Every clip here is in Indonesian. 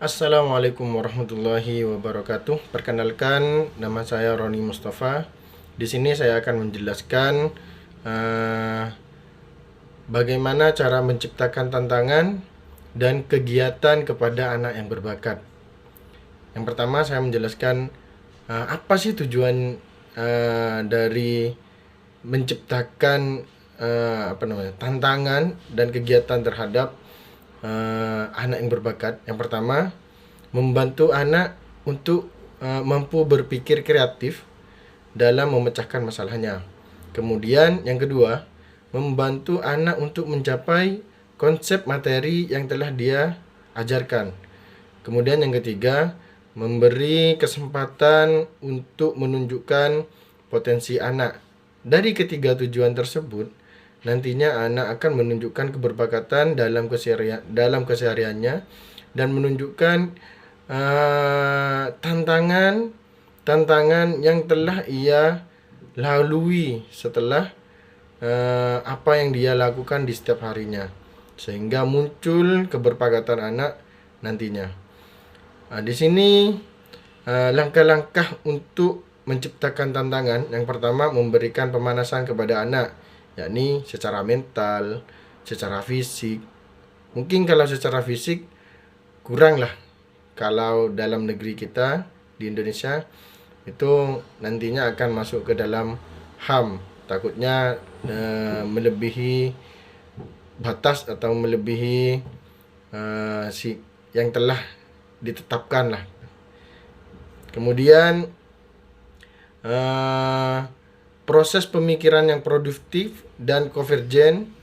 Assalamualaikum warahmatullahi wabarakatuh. Perkenalkan, nama saya Roni Mustafa. Di sini saya akan menjelaskan eh, bagaimana cara menciptakan tantangan dan kegiatan kepada anak yang berbakat. Yang pertama, saya menjelaskan apa sih tujuan dari menciptakan tantangan dan kegiatan terhadap anak yang berbakat. Yang pertama, membantu anak untuk mampu berpikir kreatif dalam memecahkan masalahnya. Kemudian yang kedua, membantu anak untuk mencapai konsep materi yang telah dia ajarkan. Kemudian yang ketiga, memberi kesempatan untuk menunjukkan potensi anak. Dari ketiga tujuan tersebut, nantinya anak akan menunjukkan keberbakatan dalam kesehariannya dan menunjukkan tantangan yang telah ia lalui setelah apa yang dia lakukan di setiap harinya, sehingga muncul keberbakatan anak nantinya. Di sini langkah-langkah untuk menciptakan tantangan. Yang pertama, memberikan pemanasan kepada anak, yakni secara mental, secara fisik. Mungkin kalau secara fisik kurang lah, kalau dalam negeri kita di Indonesia itu nantinya akan masuk ke dalam HAM, takutnya melebihi batas atau melebihi yang telah ditetapkan lah. Kemudian proses pemikiran yang produktif dan konvergen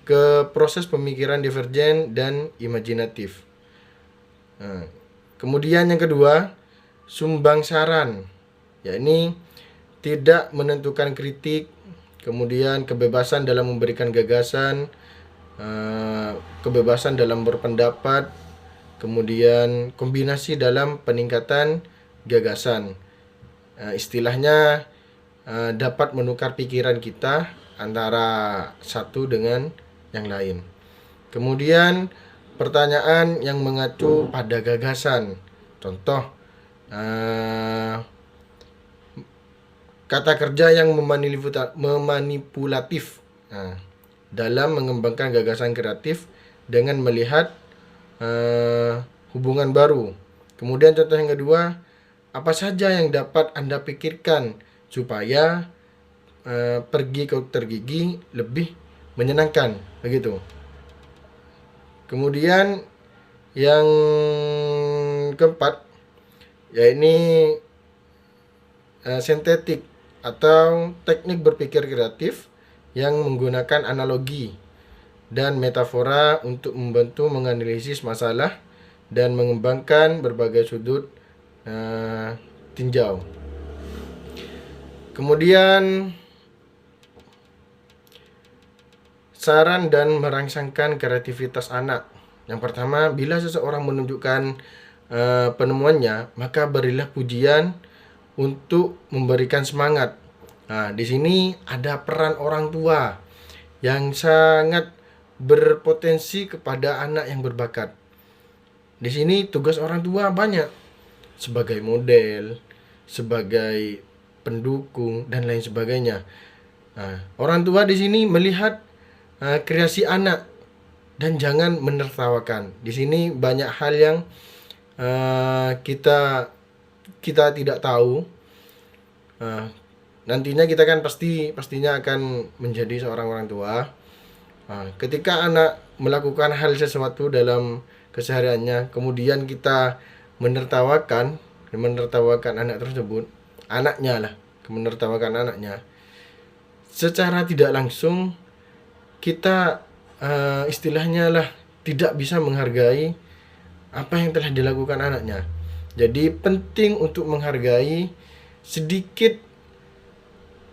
ke proses pemikiran divergen dan imajinatif. Kemudian yang kedua, sumbang saran, yakni tidak menentukan kritik, kemudian kebebasan dalam memberikan gagasan, kebebasan dalam berpendapat, kemudian kombinasi dalam peningkatan gagasan. Istilahnya dapat menukar pikiran kita antara satu dengan yang lain. Kemudian pertanyaan yang mengacu pada gagasan. Contoh, kata kerja yang memanipulatif dalam mengembangkan gagasan kreatif dengan melihat hubungan baru. Kemudian contoh yang kedua, apa saja yang dapat Anda pikirkan supaya pergi ke dokter gigi lebih menyenangkan, begitu. Kemudian yang keempat, yakni sintetik atau teknik berpikir kreatif yang menggunakan analogi dan metafora untuk membantu menganalisis masalah dan mengembangkan berbagai sudut tinjau. Kemudian saran dan merangsangkan kreativitas anak. Yang pertama, bila seseorang menunjukkan penemuannya, maka berilah pujian untuk memberikan semangat. Di sini ada peran orang tua yang sangat berpotensi kepada anak yang berbakat. Di sini tugas orang tua banyak, sebagai model, sebagai pendukung dan lain sebagainya. Orang tua di sini melihat kreasi anak dan jangan menertawakan. Di sini banyak hal yang kita tidak tahu. Nantinya kita kan pastinya akan menjadi seorang orang tua. Ketika anak melakukan hal sesuatu dalam kesehariannya, kemudian kita menertawakan anak tersebut, menertawakan anaknya, secara tidak langsung kita istilahnya lah tidak bisa menghargai apa yang telah dilakukan anaknya. Jadi penting untuk menghargai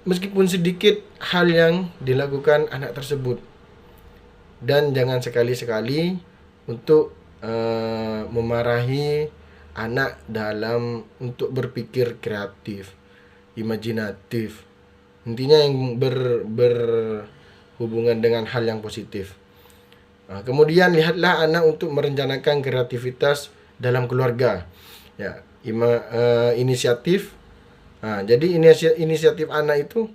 meskipun sedikit hal yang dilakukan anak tersebut, dan jangan sekali-sekali untuk memarahi anak dalam untuk berpikir kreatif, imajinatif. Intinya yang berhubungan dengan hal yang positif. Kemudian lihatlah anak untuk merencanakan kreativitas dalam keluarga. Ya, inisiatif. Nah, jadi inisiatif anak itu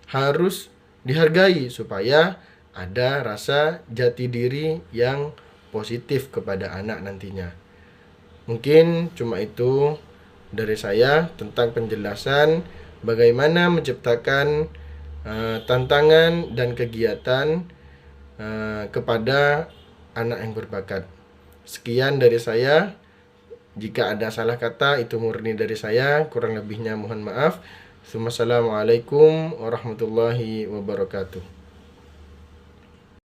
harus dihargai supaya ada rasa jati diri yang positif kepada anak nantinya. Mungkin cuma itu dari saya tentang penjelasan bagaimana menciptakan tantangan dan kegiatan kepada anak yang berbakat. Sekian dari saya. Jika ada salah kata itu murni dari saya, kurang lebihnya mohon maaf. Wassalamualaikum warahmatullahi wabarakatuh.